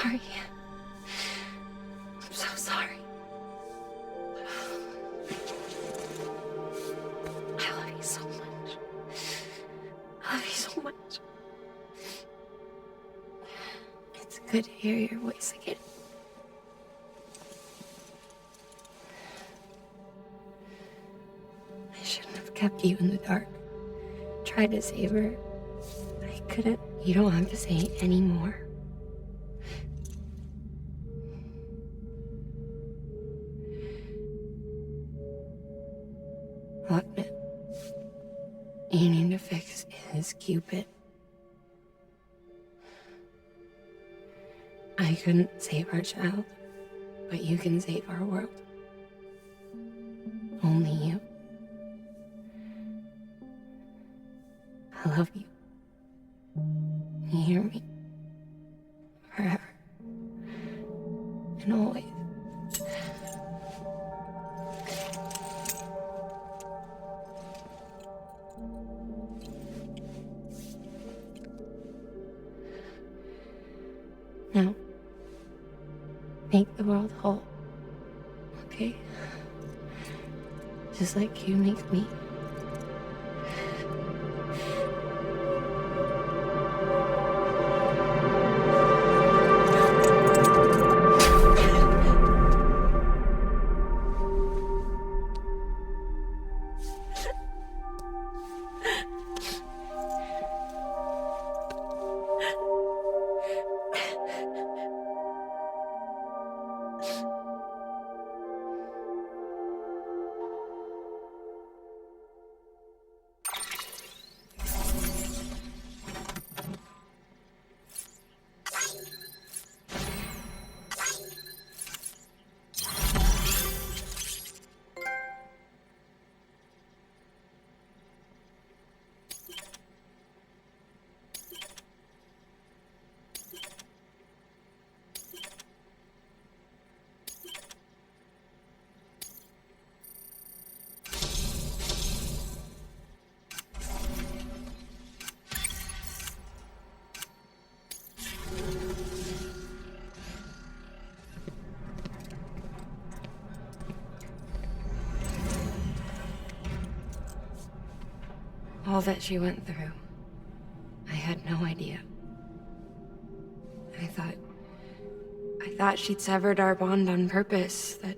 sorry. I'm so sorry. I love you so much. I love you so much. It's good to hear your voice again. I shouldn't have kept you in the dark. Tried to save her. I couldn't. You don't have to say any more. I'll admit, you need to fix is Cupid. I couldn't save our child, but you can save our world. Only you. I love you. You hear me? Forever. And always. Now, make the world whole, okay? Just like you make me. All that she went through, I had no idea. I thought she'd severed our bond on purpose, that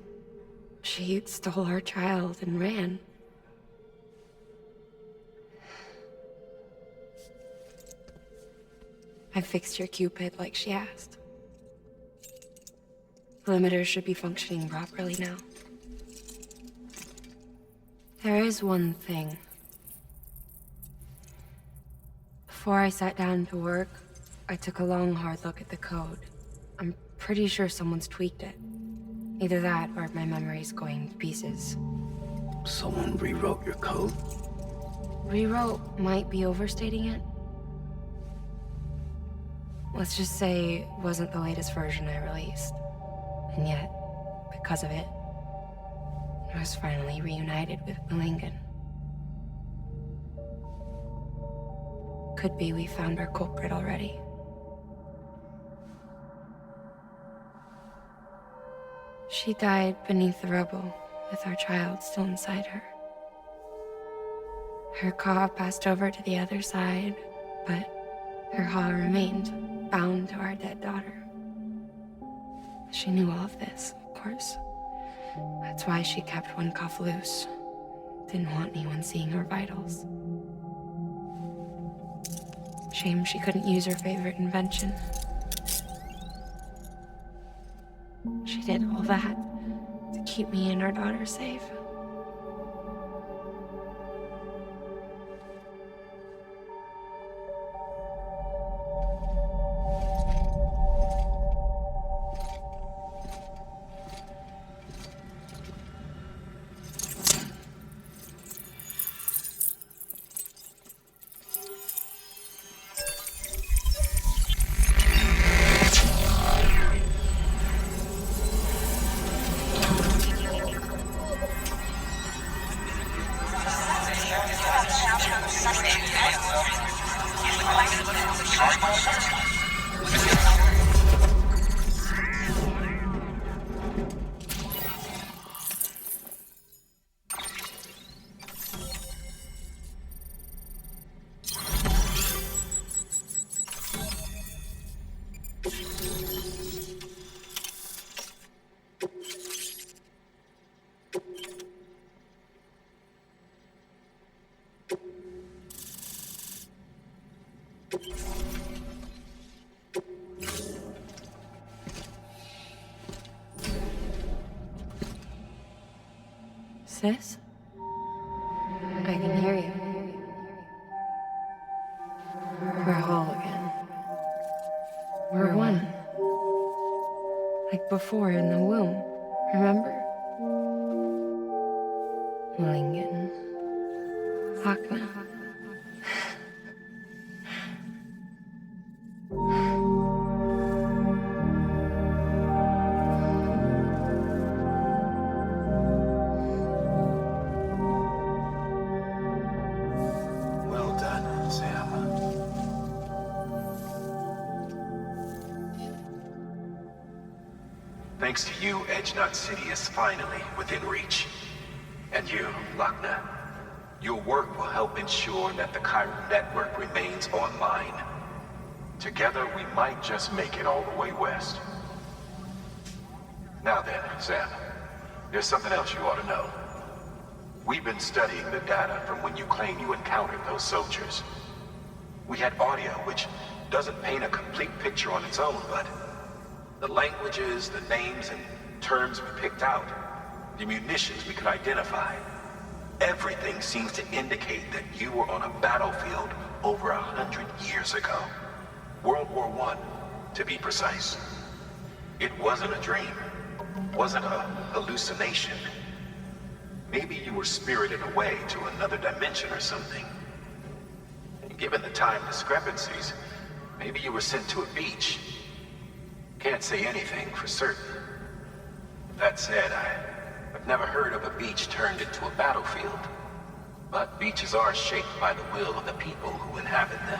she stole our child and ran. I fixed your Cupid like she asked. The limiter should be functioning properly now. There is one thing. Before I sat down to work, I took a long, hard look at the code. I'm pretty sure someone's tweaked it. Either that, or my memory's going to pieces. Someone rewrote your code? Rewrote might be overstating it. Let's just say it wasn't the latest version I released. And yet, because of it, I was finally reunited with Malingan. Could be we found our culprit already. She died beneath the rubble, with our child still inside her. Her claw passed over to the other side, but her claw remained, bound to our dead daughter. She knew all of this, of course. That's why she kept one cuff loose. Didn't want anyone seeing her vitals. Shame she couldn't use her favorite invention. She did all that to keep me and our daughter safe. Sis? I can hear you. We're whole again. We're one. Like before in the womb, remember? Lingen. Lakna. Well done, Sam. Thanks to you, Edgenut City is finally within reach. And you, Lakna, your work will help ensure that the Chiral network remains online. Together, we might just make it all the way west. Now then, Sam, there's something else you ought to know. We've been studying the data from when you claim you encountered those soldiers. We had audio which doesn't paint a complete picture on its own, but the languages, the names, and terms we picked out, the munitions we could identify, everything seems to indicate that you were on a battlefield over 100 years ago. World War I, to be precise. It wasn't a dream, wasn't a hallucination. Maybe you were spirited away to another dimension or something. And given the time discrepancies, maybe you were sent to a beach. Can't say anything for certain. That said, I've never heard of a beach turned into a battlefield. But beaches are shaped by the will of the people who inhabit them.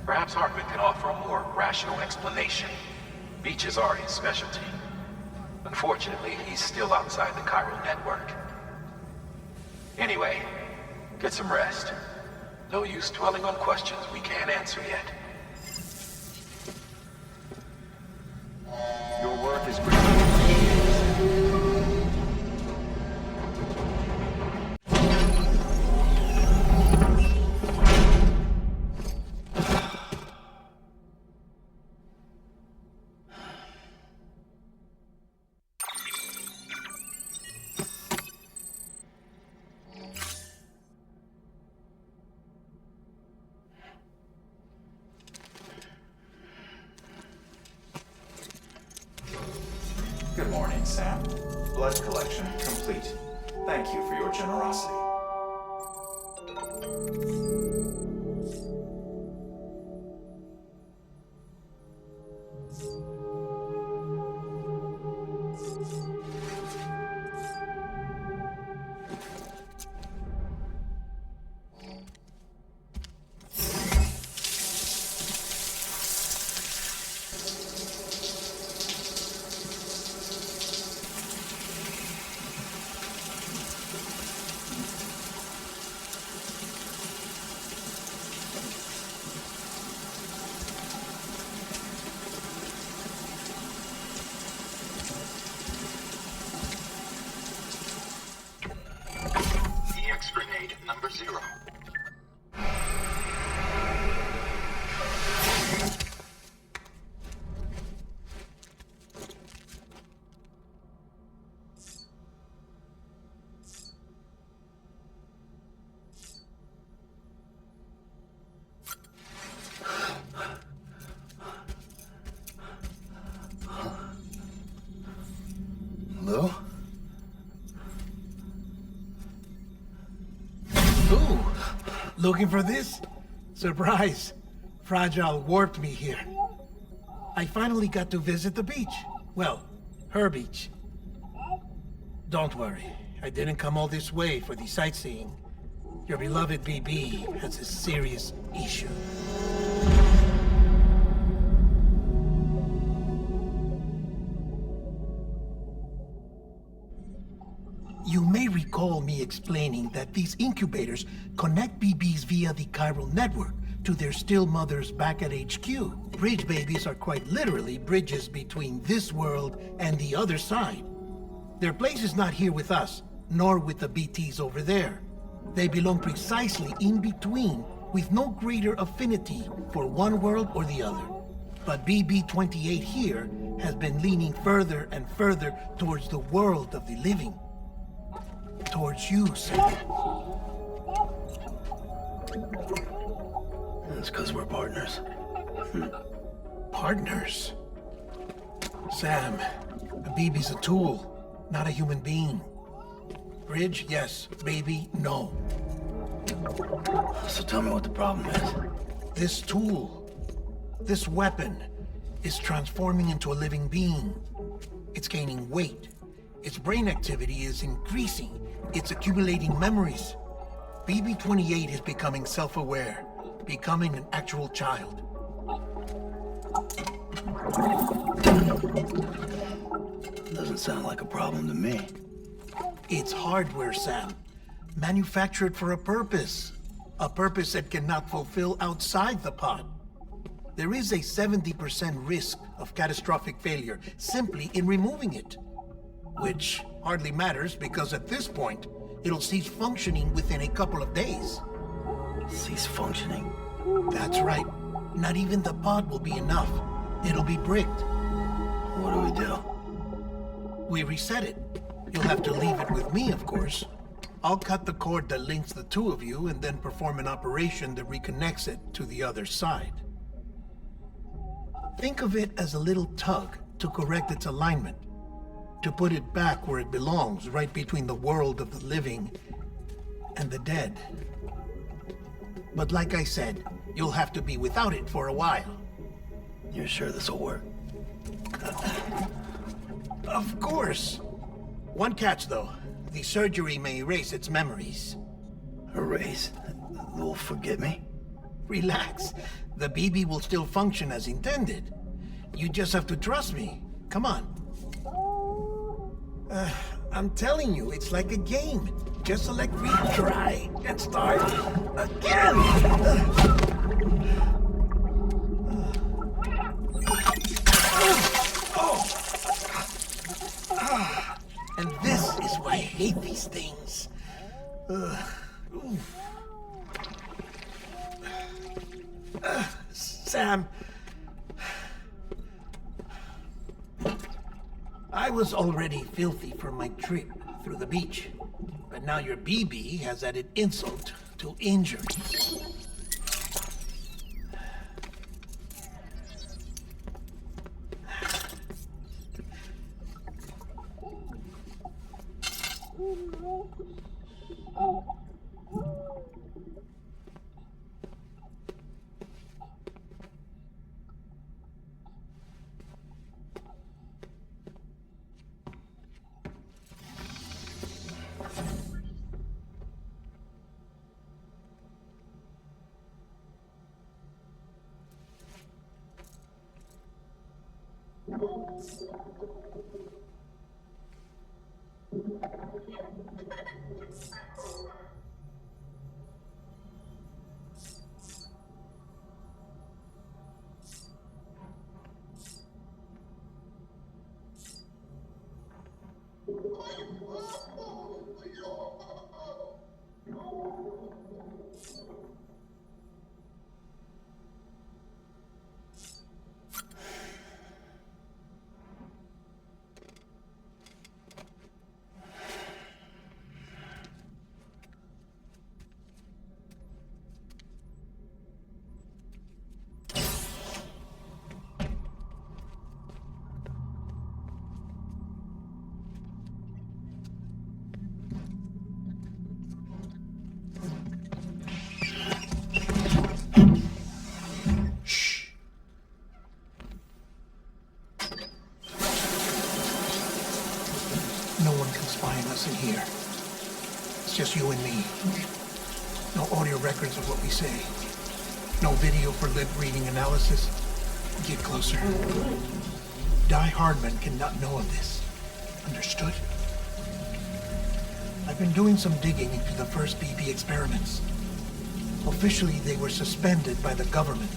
Perhaps Hartman can offer a more rational explanation. Beaches are his specialty. Unfortunately, he's still outside the Chiral network. Anyway, get some rest. No use dwelling on questions we can't answer yet. Your work is great. Good morning, Sam. Blood collection complete. Thank you for your generosity. Grenade number 0. Hello? Ooh, looking for this? Surprise. Fragile warped me here. I finally got to visit the beach. Well, her beach. Don't worry, I didn't come all this way for the sightseeing. Your beloved BB has a serious issue. You may recall me explaining that these incubators connect BBs via the chiral network to their still mothers back at HQ. Bridge babies are quite literally bridges between this world and the other side. Their place is not here with us, nor with the BTs over there. They belong precisely in between, with no greater affinity for one world or the other. But BB-28 here has been leaning further and further towards the world of the living. Towards you, Sam. That's because we're partners. Partners? Sam, a BB's a tool, not a human being. Bridge, yes. Baby, no. So tell me what the problem is. This tool, this weapon, is transforming into a living being. It's gaining weight. Its brain activity is increasing. It's accumulating memories. BB-28 is becoming self-aware, becoming an actual child. Doesn't sound like a problem to me. It's hardware, Sam. Manufactured for a purpose. A purpose that cannot fulfill outside the pod. There is a 70% risk of catastrophic failure simply in removing it. Which hardly matters because at this point, it'll cease functioning within a couple of days. Cease functioning? That's right. Not even the pod will be enough. It'll be bricked. What do we do? We reset it. You'll have to leave it with me, of course. I'll cut the cord that links the two of you and then perform an operation that reconnects it to the other side. Think of it as a little tug to correct its alignment, to put it back where it belongs, right between the world of the living and the dead. But like I said, you'll have to be without it for a while. You're sure this'll work? Of course. One catch, though. The surgery may erase its memories. Erase? They'll forget me? Relax. The BB will still function as intended. You just have to trust me. Come on. I'm telling you, it's like a game. Just select retry and start again. And this is why I hate these things. Sam, I was already filthy from my trip through the beach, but now your BB has added insult to injury. No one can spy on us in here. It's just you and me. No audio records of what we say. No video for lip-reading analysis. Get closer. Die Hardman cannot know of this. Understood? I've been doing some digging into the first BB experiments. Officially, they were suspended by the government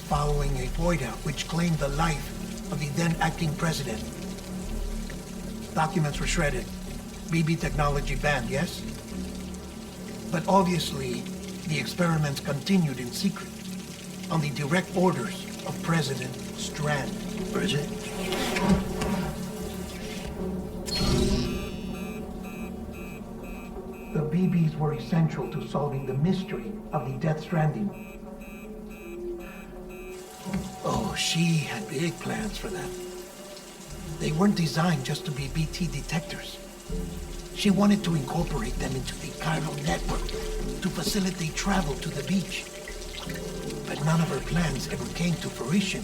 following a FOIA which claimed the life of the then acting president. Documents were shredded. BB technology banned, yes? But obviously, the experiments continued in secret, on the direct orders of President Strand. Bridget? The BBs were essential to solving the mystery of the Death Stranding. Oh, she had big plans for them. They weren't designed just to be BT detectors. She wanted to incorporate them into the chiral network to facilitate travel to the beach. But none of her plans ever came to fruition.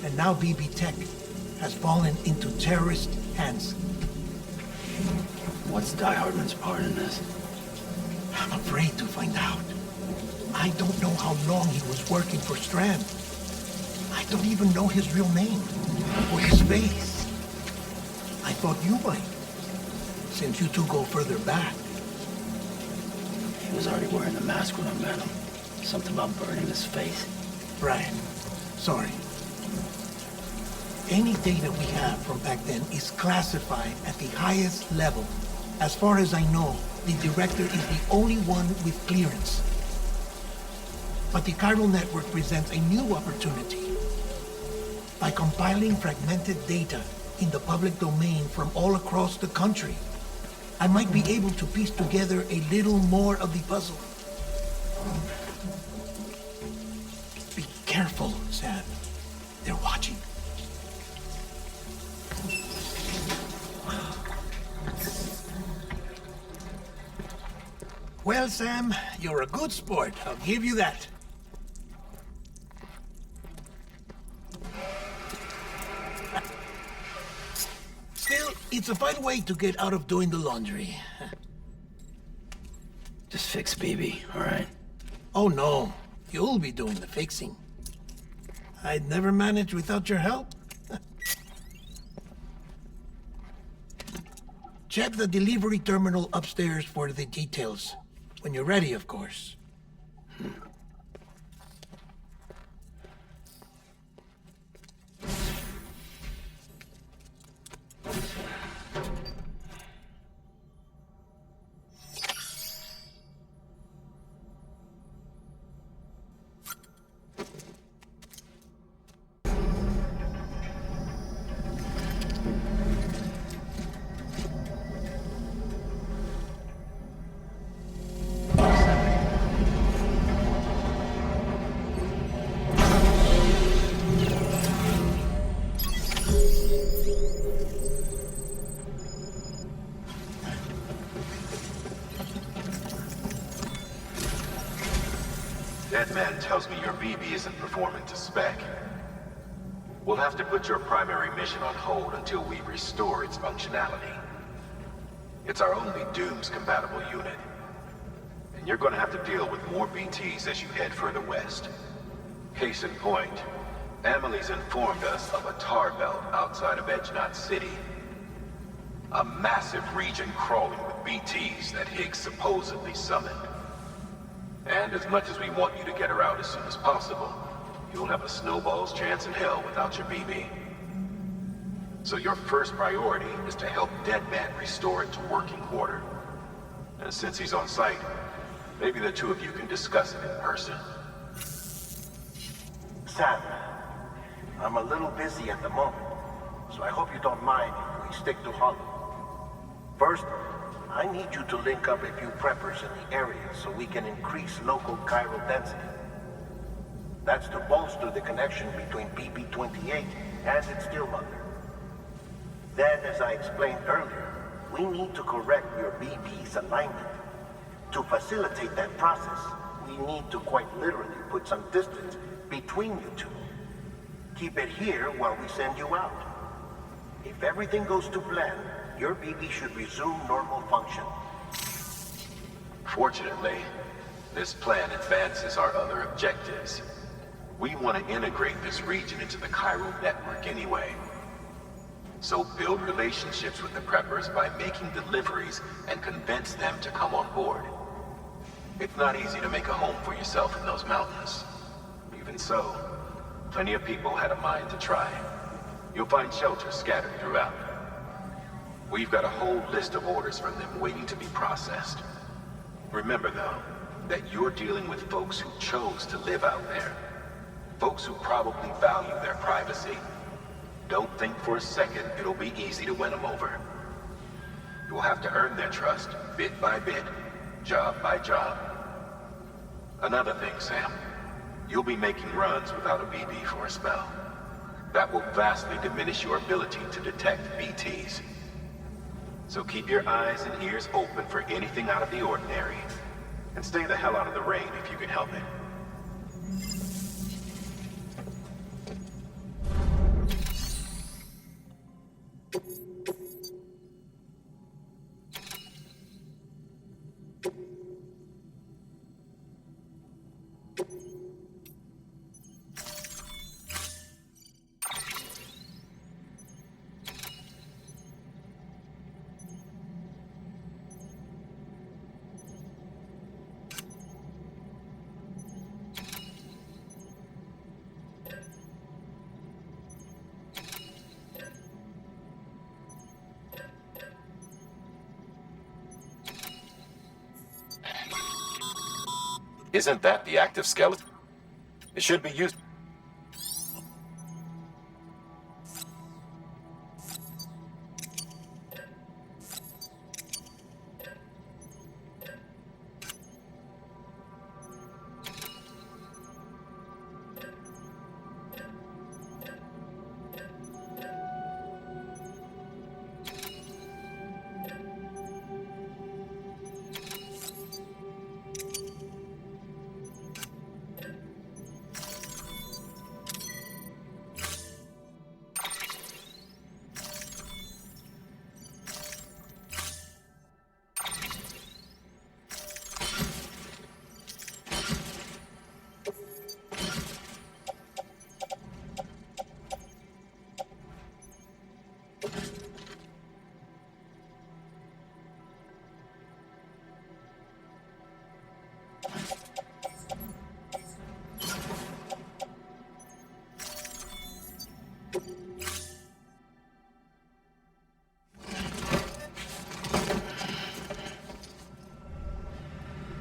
And now BB Tech has fallen into terrorist hands. What's Die Hardman's part in this? I'm afraid to find out. I don't know how long he was working for Strand. I don't even know his real name or his face. I thought you might, since you two go further back. He was already wearing the mask when I met him. Something about burning his face. Right. Sorry. Any data we have from back then is classified at the highest level. As far as I know, the director is the only one with clearance. But the chiral network presents a new opportunity. By compiling fragmented data in the public domain from all across the country, I might be able to piece together a little more of the puzzle. Be careful, Sam. They're watching. Well, Sam, you're a good sport. I'll give you that. Still, it's a fun way to get out of doing the laundry. Just fix BB, all right? Oh, no. You'll be doing the fixing. I'd never manage without your help. Check the delivery terminal upstairs for the details. When you're ready, of course. That man tells me your BB isn't performing to spec. We'll have to put your primary mission on hold until we restore its functionality. It's our only Dooms-compatible unit. And you're gonna have to deal with more BTs as you head further west. Case in point, Emily's informed us of a tar belt outside of Edge-Knot City. A massive region crawling with BTs that Higgs supposedly summoned. And as much as we want you to get her out as soon as possible, you'll have a snowball's chance in hell without your BB. So your first priority is to help Deadman restore it to working order. And since he's on site, maybe the two of you can discuss it in person. Sam, I'm a little busy at the moment, so I hope you don't mind if we stick to Hollow. First, I need you to link up a few preppers in the area so we can increase local chiral density. That's to bolster the connection between pp.40 and its still mother. Then, as I explained earlier, we need to correct your BB's alignment. To facilitate that process, we need to quite literally put some distance between you two. Keep it here while we send you out. If everything goes to plan, your BB should resume normal function. Fortunately, this plan advances our other objectives. We want to integrate this region into the chiral network anyway. So build relationships with the preppers by making deliveries and convince them to come on board. It's not easy to make a home for yourself in those mountains. Even so, plenty of people had a mind to try. You'll find shelters scattered throughout. We've got a whole list of orders from them waiting to be processed. Remember, though, that you're dealing with folks who chose to live out there. Folks who probably value their privacy. Don't think for a second it'll be easy to win them over. You will have to earn their trust, bit by bit, job by job. Another thing, Sam. You'll be making runs without a BB for a spell. That will vastly diminish your ability to detect BTs. So keep your eyes and ears open for anything out of the ordinary. And stay the hell out of the rain if you can help it. Isn't that the active skeleton? It should be used.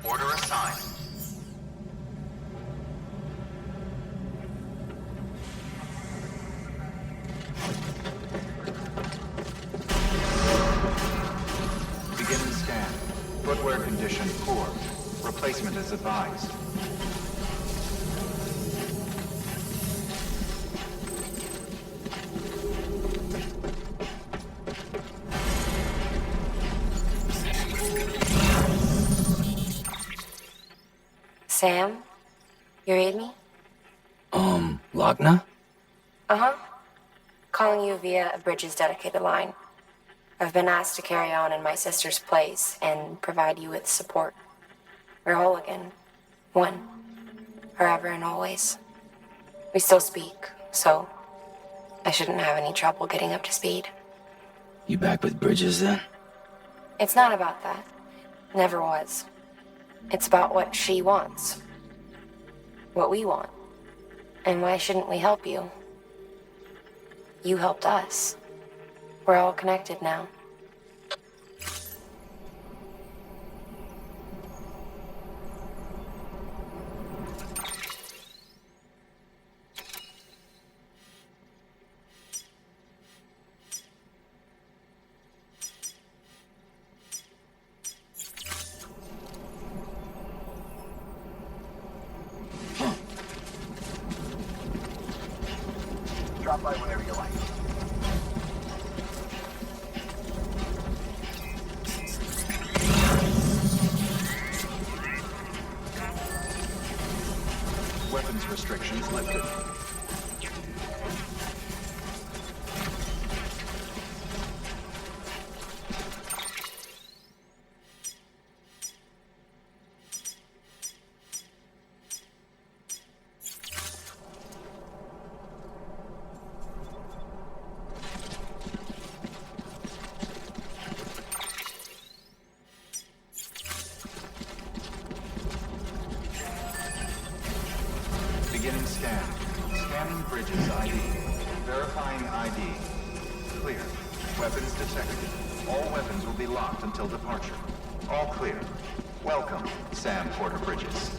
Order assigned. Beginning scan. Footwear condition poor. Replacement is advised. Sam? You read me? Lochna? Uh-huh. Calling you via a Bridges dedicated line. I've been asked to carry on in my sister's place and provide you with support. We're whole again. One. Forever and always. We still speak, so I shouldn't have any trouble getting up to speed. You back with Bridges then? It's not about that. Never was. It's about what she wants. What we want. And why shouldn't we help you? You helped us. We're all connected now. Drop by whenever you like. Weapons restrictions lifted. scan. Scanning bridges ID. Verifying ID. Clear. Weapons detected. All weapons will be locked until departure. All clear. Welcome, Sam Porter Bridges.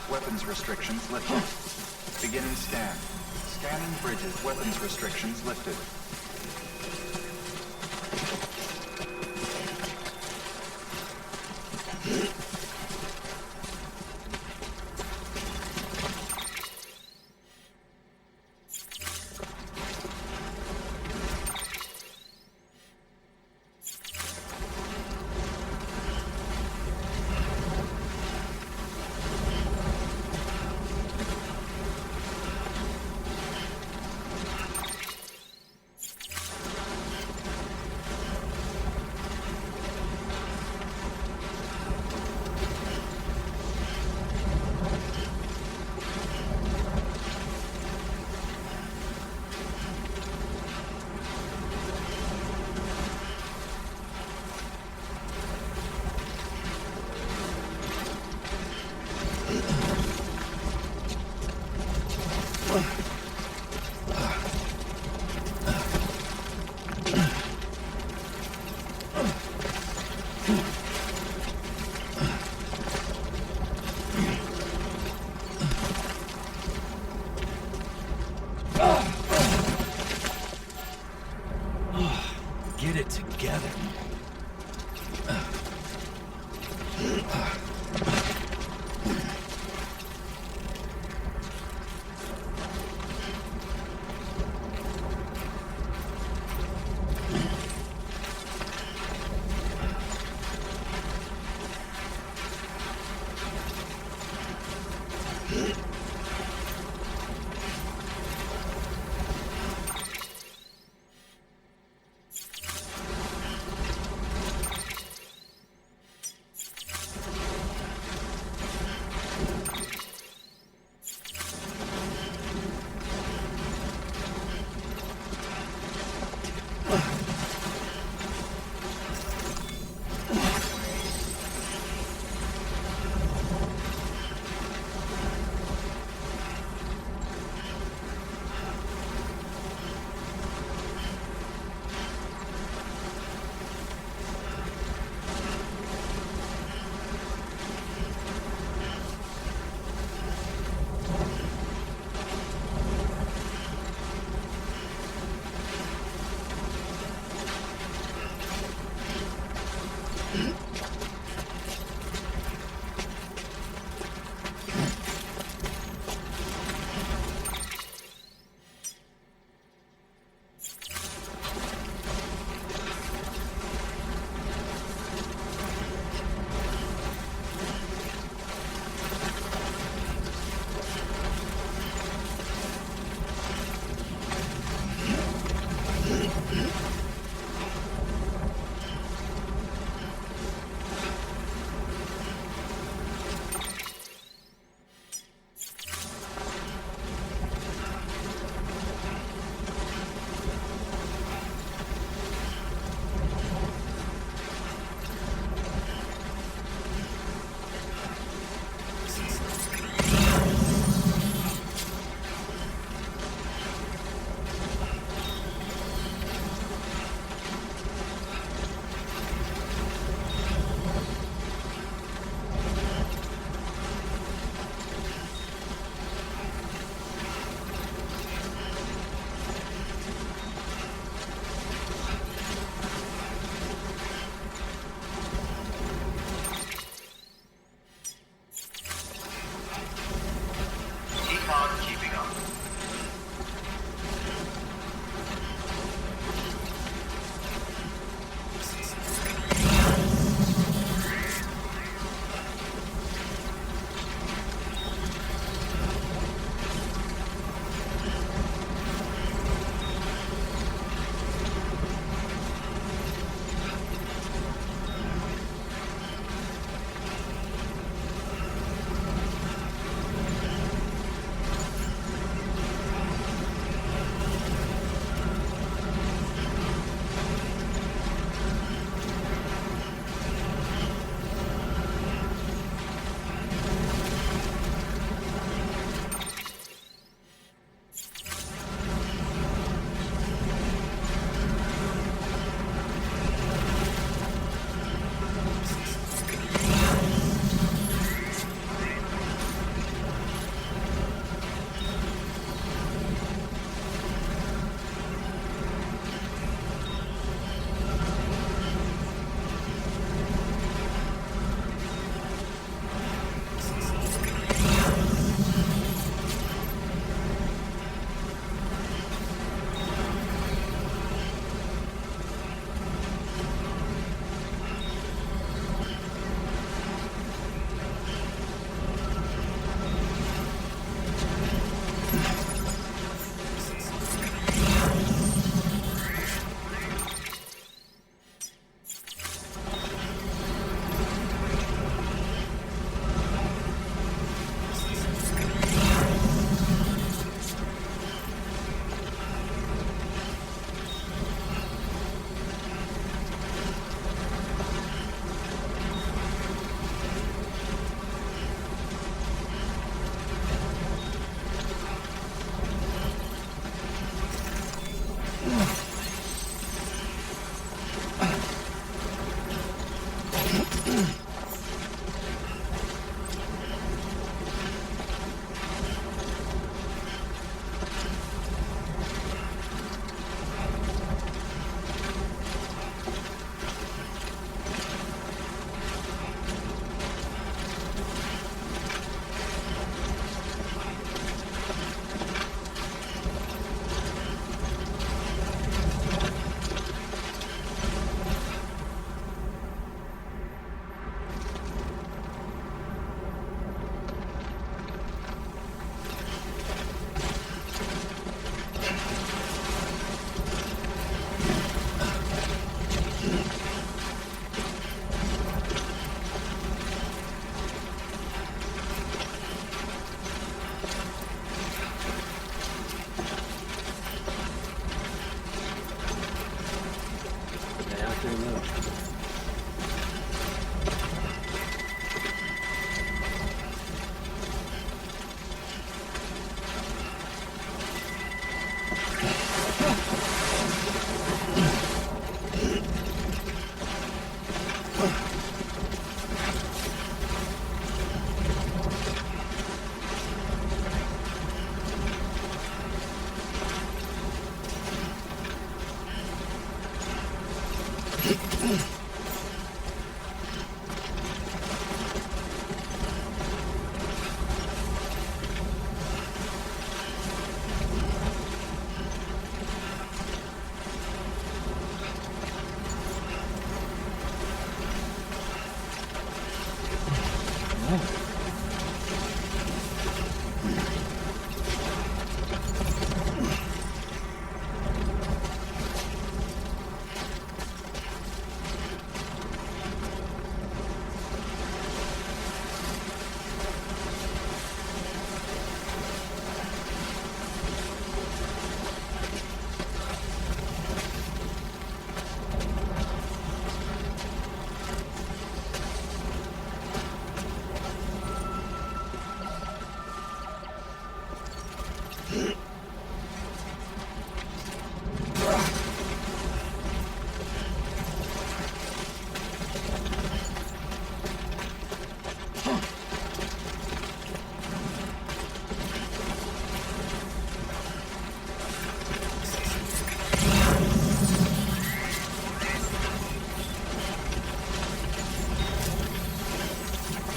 Weapons restrictions lifted. Beginning scan. Scanning bridges. Weapons restrictions lifted. Get it together.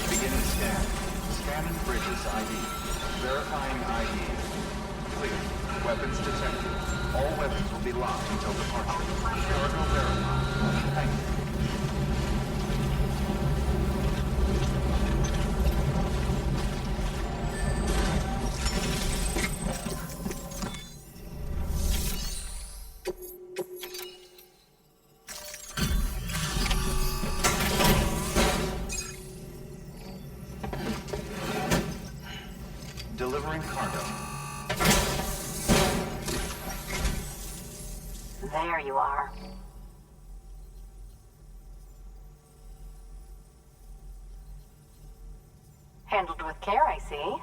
Beginning scan. Scanning bridges ID. Verifying ID. Clear. Weapons detected. All weapons will be locked until departure. Cargo verified. Thank you. Delivering cargo. There you are. Handled with care, I see.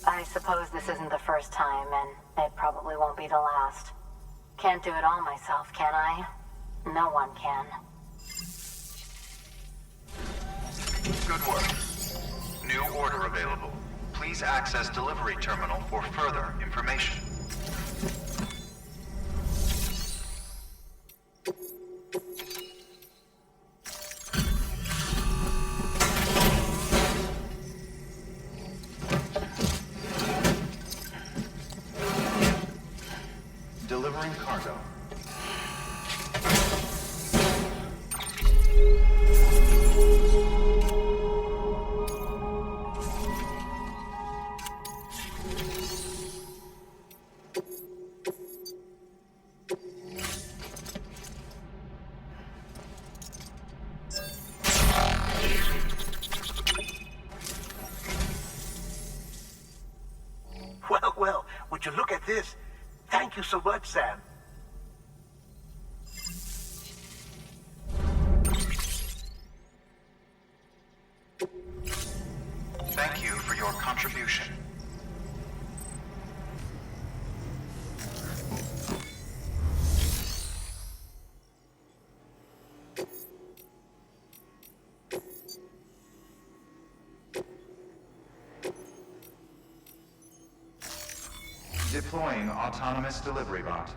I suppose this isn't the first time, and it probably won't be the last. Can't do it all myself, can I? No one can. Good work. New order available. Please access delivery terminal for further information. Delivering cargo. Well, well, would you look at this? Thank you so much, Sam. Thank you for your contribution. Deploying autonomous delivery bot.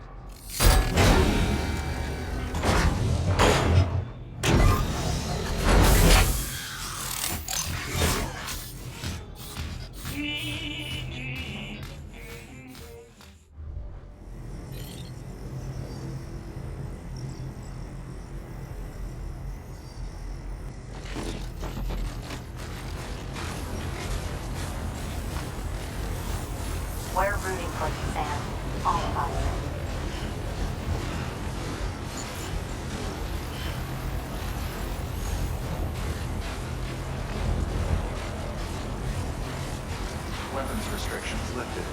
We're rooting for you, Sam. All of us. Weapons restrictions lifted.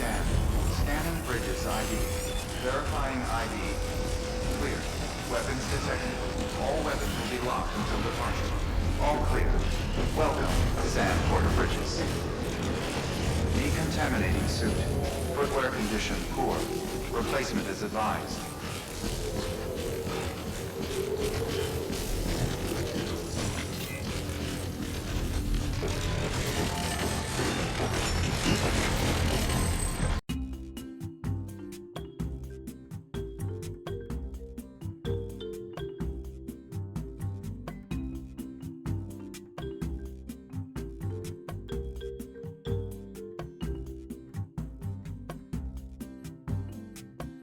scan. Scanning Bridges ID. Verifying ID. Clear. Weapons detected. All weapons will be locked until departure. All clear. Welcome to San Porter Bridges. Decontaminating suit. Footwear condition poor. Replacement is advised.